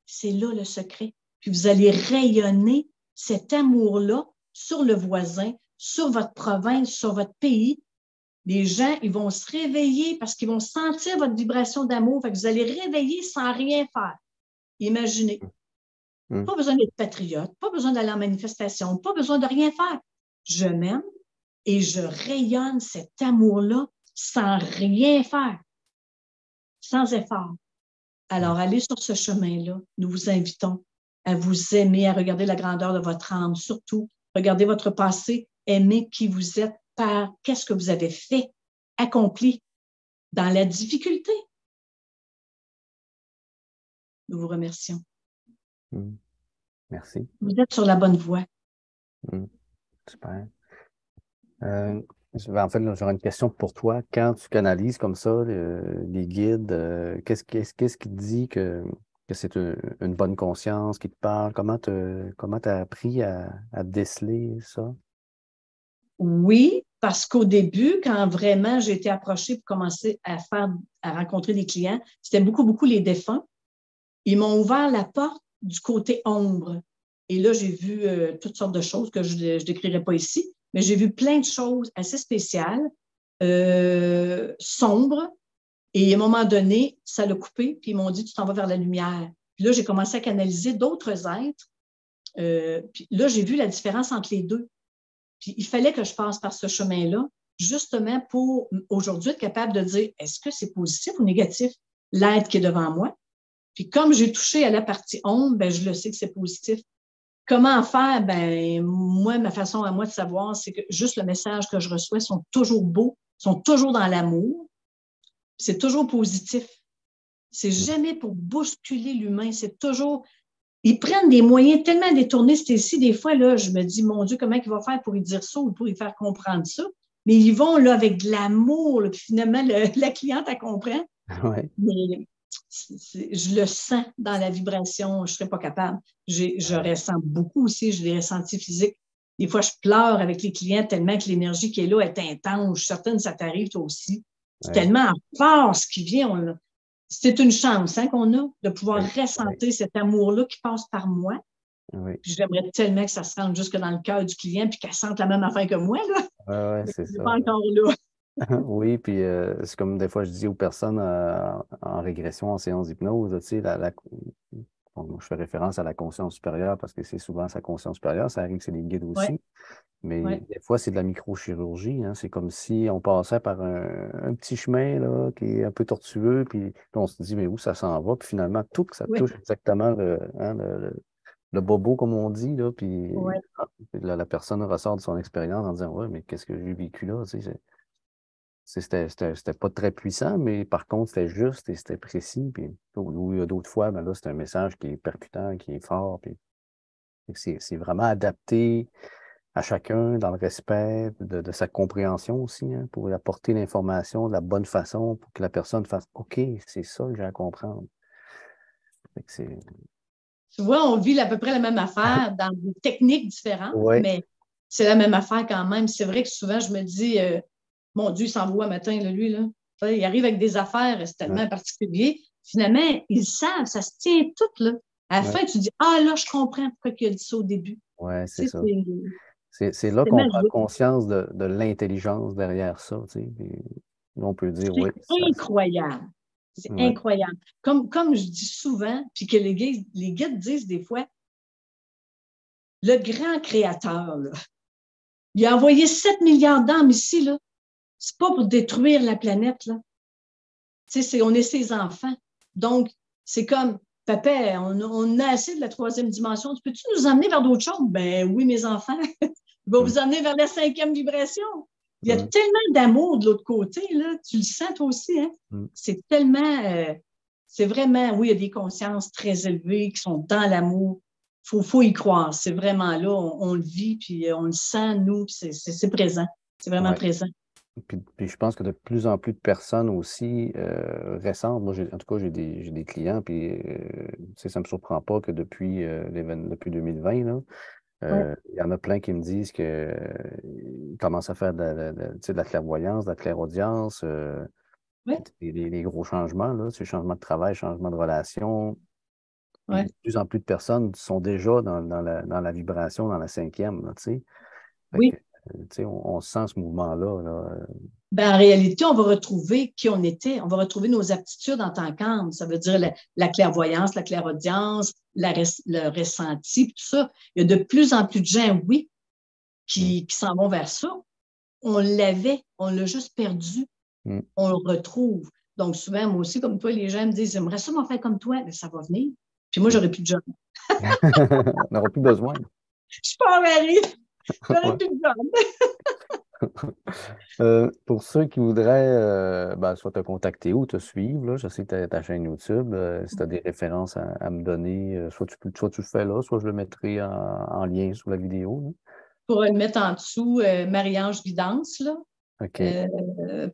C'est là le secret. Puis vous allez rayonner cet amour-là sur le voisin, sur votre province, sur votre pays. Les gens, ils vont se réveiller parce qu'ils vont sentir votre vibration d'amour. Fait que vous allez réveiller sans rien faire. Imaginez. Pas besoin d'être patriote, pas besoin d'aller en manifestation, pas besoin de rien faire. Je m'aime et je rayonne cet amour-là sans rien faire, sans effort. Alors, allez sur ce chemin-là. Nous vous invitons à vous aimer, à regarder la grandeur de votre âme. Surtout, regardez votre passé, aimez qui vous êtes par qu'est-ce que vous avez fait, accompli dans la difficulté. Nous vous remercions. Merci. Vous êtes sur la bonne voie. Super. En fait, j'aurais une question pour toi. Quand tu canalises comme ça, les guides, qu'est-ce qui te dit que c'est une bonne conscience qui te parle? Comment tu as appris à déceler ça? Oui, parce qu'au début, quand vraiment j'ai été approchée pour commencer à rencontrer des clients, c'était beaucoup les défunts. Ils m'ont ouvert la porte du côté ombre. Et là, j'ai vu toutes sortes de choses que je ne décrirai pas ici, mais j'ai vu plein de choses assez spéciales, sombres. Et à un moment donné, ça l'a coupé, puis ils m'ont dit, tu t'en vas vers la lumière. Puis là, j'ai commencé à canaliser d'autres êtres. Puis là, j'ai vu la différence entre les deux. Puis il fallait que je passe par ce chemin-là, justement pour aujourd'hui être capable de dire, est-ce que c'est positif ou négatif, l'être qui est devant moi? Puis comme j'ai touché à la partie ombre, ben, je le sais que c'est positif. Comment faire? Ben, moi, ma façon à moi de savoir, c'est que juste le message que je reçois sont toujours beaux, sont toujours dans l'amour. C'est toujours positif. C'est jamais pour bousculer l'humain. C'est toujours. Ils prennent des moyens tellement détournés. C'est ici, des fois, là, je me dis, mon Dieu, comment il va faire pour lui dire ça ou pour lui faire comprendre ça? Mais ils vont là avec de l'amour, puis finalement, la cliente, elle comprend. Ouais. Mais je le sens dans la vibration, je ne serais pas capable. Je ressens beaucoup aussi, je l'ai ressenti physique. Des fois, je pleure avec les clients tellement que l'énergie qui est là est intense. Je suis certaine que ça t'arrive toi aussi. C'est tellement fort ce qui vient. C'est une chance qu'on a de pouvoir ressentir cet amour-là qui passe par moi. Puis j'aimerais tellement que ça se rende jusque dans le cœur du client puis qu'elle sente la même affaire que moi. Là. C'est ça. Pas encore là. Oui, puis c'est comme des fois je dis aux personnes en régression, en séance d'hypnose, tu sais, bon, je fais référence à la conscience supérieure parce que c'est souvent sa conscience supérieure, ça arrive que c'est les guides aussi, mais des fois c'est de la microchirurgie, hein, c'est comme si on passait par un petit chemin là, qui est un peu tortueux, puis on se dit mais où ça s'en va, puis finalement tout ça touche exactement le bobo comme on dit, là, puis la personne ressort de son expérience en disant ouais, mais qu'est-ce que j'ai vécu là, tu sais, c'était pas très puissant, mais par contre, c'était juste et c'était précis. Puis, il y a d'autres fois, ben là, c'est un message qui est percutant, qui est fort. Puis, c'est vraiment adapté à chacun dans le respect de sa compréhension aussi, hein, pour apporter l'information de la bonne façon pour que la personne fasse OK, c'est ça que j'ai à comprendre. Fait que Tu vois, on vit à peu près la même affaire dans des techniques différentes, ouais, mais c'est la même affaire quand même. C'est vrai que souvent, je me dis, mon Dieu, il s'en va matin, là, lui, là. Il arrive avec des affaires, c'est ouais, tellement particulier. Finalement, ils savent, ça se tient tout, là. À la ouais, fin, tu dis, ah, là, je comprends pourquoi il a dit ça au début. ouais, c'est Tu sais, ça. C'est là c'est qu'on prend magique. conscience de l'intelligence derrière ça, tu sais. Puis on peut dire, C'est oui, ça, incroyable. C'est ouais, incroyable. Comme je dis souvent, puis que les guides disent des fois, le grand créateur, là, il a envoyé 7 milliards d'âmes ici, là. C'est pas pour détruire la planète, là. Tu sais, on est ses enfants. Donc, c'est comme, papa, on a assez de la troisième dimension. Tu peux-tu nous emmener vers d'autres choses? Ben oui, mes enfants. Il va mm, vous emmener vers la cinquième vibration. Il y a mm, tellement d'amour de l'autre côté, là. Tu le sens toi aussi, hein? mm. C'est tellement, c'est vraiment, oui, il y a des consciences très élevées qui sont dans l'amour. Faut y croire. C'est vraiment là, on le vit, puis on le sent, nous, c'est présent. C'est vraiment Ouais. présent. Puis je pense que de plus en plus de personnes aussi récentes, moi, en tout cas, j'ai des clients, puis tu sais, ça ne me surprend pas que depuis 2020, là, Ouais, il y en a plein qui me disent que ils commencent à faire tu sais, de la clairvoyance, de la clairaudience, ouais, les gros changements, là, ces changements de travail, changements de relation. Puis ouais. de plus en plus de personnes sont déjà dans la vibration, dans la cinquième, là, tu sais. Fait que, Oui. tu sais, on sent ce mouvement-là, là. Ben, en réalité, on va retrouver qui on était. On va retrouver nos aptitudes en tant qu'âme. Ça veut dire la clairvoyance, la clairaudience, le ressenti, tout ça. Il y a de plus en plus de gens, oui, Mm, qui s'en vont vers ça. On l'avait, on l'a juste perdu. mm. On le retrouve. Donc, souvent, moi aussi, comme toi, les gens me disent, j'aimerais ça m'en faire comme toi, mais ça va venir. Puis moi, Mm. j'aurais plus de job. On n'aura plus besoin. Je suis pas en mari, j'aurais Ouais. plus de job. Pour ceux qui voudraient ben, soit te contacter ou te suivre, là, je sais que tu as ta chaîne YouTube. Si tu as des références à me donner, soit tu le fais là, soit je le mettrai en lien sous la vidéo, là. Pour le mettre en dessous, Marie-Ange Guidance, là. OK.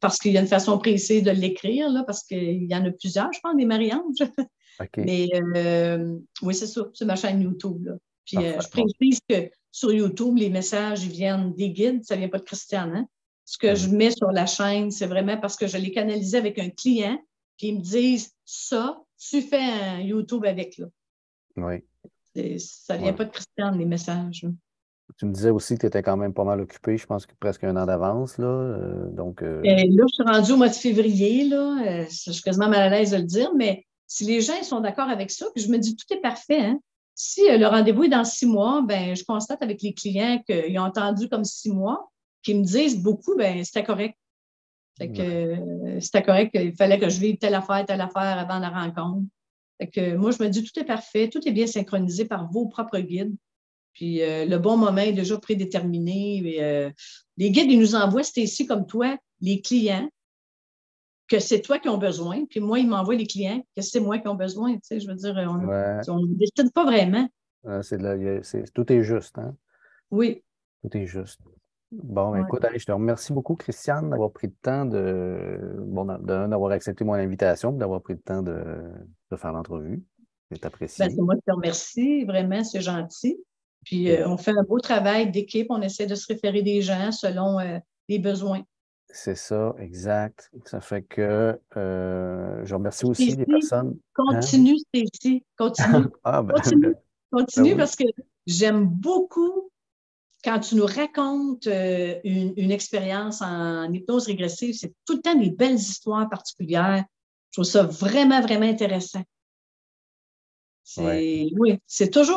Parce qu'il y a une façon précise de l'écrire, là, parce qu'il y en a plusieurs, je pense, des Marie-Ange. OK. Mais oui, c'est ça, c'est ma chaîne YouTube, là. Puis Parfait. je Bon. précise que sur YouTube, les messages ils viennent des guides, ça ne vient pas de Christiane, hein. Ce que je mets sur la chaîne, c'est vraiment parce que je l'ai canalisé avec un client, puis ils me disent ça, tu fais un YouTube avec, là. Oui. Ça ne vient Ouais. pas de Christiane, les messages, là. Tu me disais aussi que tu étais quand même pas mal occupé, je pense que presque un an d'avance, là. Donc, Et là, je suis rendue au mois de février, là. Je suis quasiment mal à l'aise de le dire, mais si les gens sont d'accord avec ça, puis je me dis tout est parfait, hein. Si le rendez-vous est dans 6 mois, ben, je constate avec les clients qu'ils ont entendu comme 6 mois, qu'ils me disent beaucoup, ben, c'était correct. Fait que ouais. c'était correct, il fallait que je vive telle affaire avant la rencontre. Fait que moi, je me dis tout est parfait, tout est bien synchronisé par vos propres guides. Puis le bon moment est déjà prédéterminé. Et, les guides, ils nous envoient, c'est ici comme toi, les clients, que c'est toi qui ont besoin. Puis moi, ils m'envoient les clients, que c'est moi qui ont besoin. Tu sais, je veux dire, Ouais. on ne décide pas vraiment. Tout est juste, hein? Oui. Tout est juste. Bon, ben, Ouais. écoute, allez, je te remercie beaucoup, Christiane, d'avoir pris le temps bon, d'avoir accepté mon invitation, d'avoir pris le temps de faire l'entrevue. C'est Ben, apprécié. c'est moi qui te remercie, vraiment, c'est gentil. Puis Et on fait un beau travail d'équipe, on essaie de se référer des gens selon les besoins. c'est ça, exact. Ça fait que je remercie aussi les Stacy, personnes. Hein? Oui. continue, Stacy, continue, Ah, ben, continue, ben continue oui, parce que j'aime beaucoup quand tu nous racontes une expérience en hypnose régressive. C'est tout le temps des belles histoires particulières. Je trouve ça vraiment, vraiment intéressant. ouais. Oui,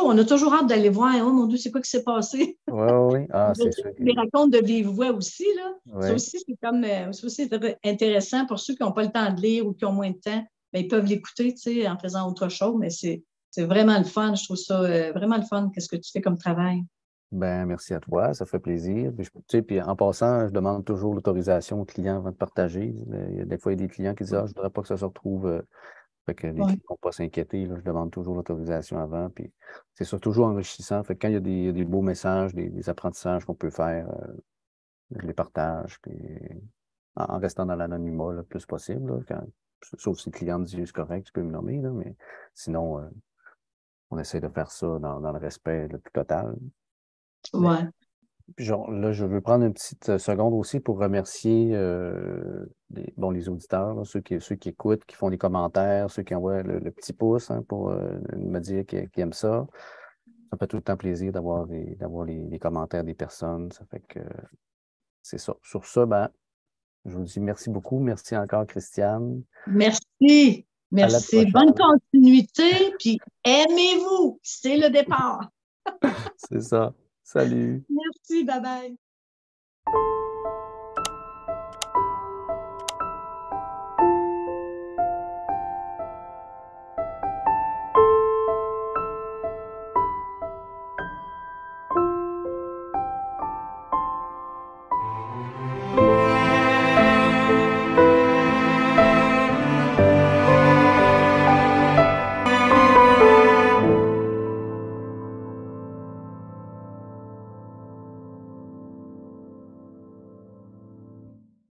on a toujours hâte d'aller voir, oh mon Dieu, c'est quoi qui s'est passé? Ouais, ouais, ouais. Ah, c'est sûr que. Les racontes de vive voix aussi, là. Ça Ouais. aussi, c'est aussi intéressant pour ceux qui n'ont pas le temps de lire ou qui ont moins de temps. Bien, ils peuvent l'écouter, tu sais, en faisant autre chose, mais c'est vraiment le fun. Je trouve ça vraiment le fun, qu'est-ce que tu fais comme travail. Ben, merci à toi, ça fait plaisir. Puis, tu sais, puis en passant, je demande toujours l'autorisation aux clients avant de partager. Des fois, il y a des clients qui disent, ah, je ne voudrais pas que ça se retrouve. Fait que les Ouais. clients ne vont pas s'inquiéter, là. Je demande toujours l'autorisation avant. Puis c'est ça, toujours enrichissant. Fait que quand il y a des beaux messages, des apprentissages qu'on peut faire, je les partage. Puis en restant dans l'anonymat le plus possible, là, sauf si le client me dit c'est correct, tu peux me nommer, là, mais sinon, on essaie de faire ça dans le respect le plus total. Mais Ouais. puis genre, là, je veux prendre une petite seconde aussi pour remercier les auditeurs, là, ceux qui écoutent, qui font des commentaires, ceux qui envoient le petit pouce hein, pour me dire qu'ils aiment ça. Ça fait tout le temps plaisir d'avoir les commentaires des personnes. Ça fait que c'est ça. Sur ça, ben, je vous dis merci beaucoup. Merci encore, Christiane. Merci. À la Merci. Bonne prochaine. continuité, puis aimez-vous. C'est le départ. C'est ça. Salut. Merci. Bye bye.